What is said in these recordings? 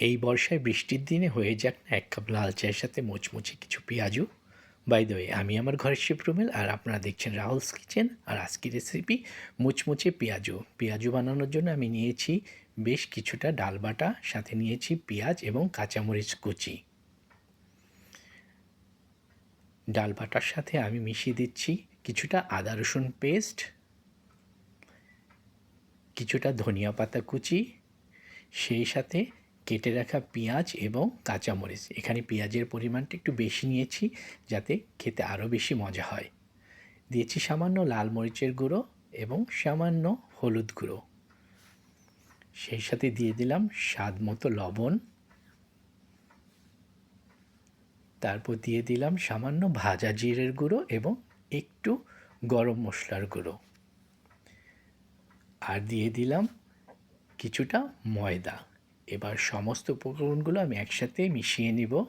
এই বর্ষায় বৃষ্টির দিনে হয়ে যাক না ১ কাপ লাল চায়ের সাথে মুচমুচে কিছু পেঁয়াজু। বাই দ্য ওয়ে, আমি আমার ঘরের শেফ রুমেল, আর আপনারা দেখছেন রাহুলস কিচেন। আর আজকের রেসিপি মুচমুচে পেঁয়াজু। পেঁয়াজু বানানোর জন্য আমি নিয়েছি বেশ কিছুটা ডাল বাটা, সাথে নিয়েছি পেঁয়াজ এবং কাঁচামরিচ কুচি। ডাল বাটার সাথে আমি মিশিয়ে দিচ্ছি কিছুটা আদা রসুন পেস্ট, কিছুটা ধনিয়া পাতা কুচি, সেই সাথে কেটে রাখা পেঁয়াজ এবং কাঁচামরিচ। এখানে পেঁয়াজের পরিমাণটা একটু বেশি নিয়েছি যাতে খেতে আরও বেশি মজা হয়। দিয়েছি সামান্য লাল মরিচের গুঁড়ো এবং সামান্য হলুদ গুঁড়ো। সেই সাথে দিয়ে দিলাম স্বাদ মতো লবণ। তারপর দিয়ে দিলাম সামান্য ভাজা জিরের গুঁড়ো এবং একটু গরম মশলার গুঁড়ো। আর দিয়ে দিলাম কিছুটা ময়দা। এবার সমস্ত উপকরণগুলো আমি একসাথে মিশিয়ে নিব।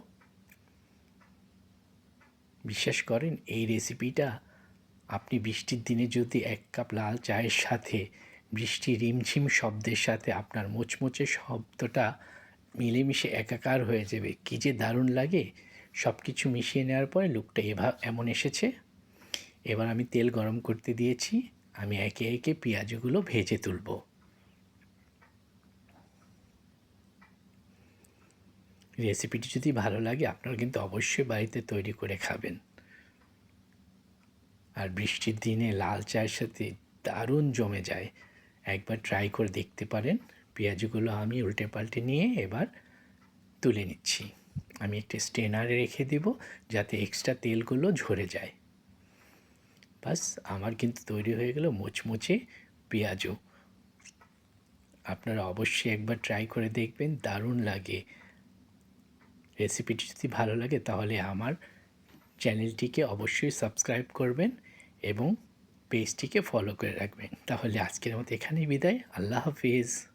বিশ্বাস করেন, এই রেসিপিটা আপনি বৃষ্টির দিনে যদি ১ কাপ লাল চায়ের সাথে বৃষ্টির রিমঝিম শব্দের সাথে আপনার মুচমুচে শব্দটা মিলেমিশে একাকার হয়ে যাবে। কী যে দারুণ লাগে! সব কিছু মিশিয়ে নেওয়ার পরে লুকটা এমন এসেছে। এবার আমি তেল গরম করতে দিয়েছি। আমি একে একে পেঁয়াজগুলো ভেজে তুলব। রেসিপিটি যদি ভালো লাগে আপনারা কিন্তু অবশ্যই বাড়িতে তৈরি করে খাবেন। আর বৃষ্টির দিনে লাল চায়ের সাথে দারুণ জমে যায়। একবার ট্রাই করে দেখতে পারেন। পেঁয়াজগুলো আমি উল্টে পাল্টে নিয়ে এবার তুলে নিচ্ছি। আমি একটা স্ট্রেনারে রেখে দেব যাতে এক্সট্রা তেলগুলো ঝরে যায়। বাস, আমার কিন্তু তৈরি হয়ে গেল মুচমুচে পেঁয়াজু। আপনারা অবশ্যই একবার ট্রাই করে দেখবেন, দারুণ লাগে। রেসিপিটি যদি ভালো লাগে তাহলে আমার চ্যানেলটিকে অবশ্যই সাবস্ক্রাইব করবেন এবং পেজটিকে ফলো করে রাখবেন। তাহলে আজকের মতো এখানেই বিদায়। আল্লাহ হাফিজ।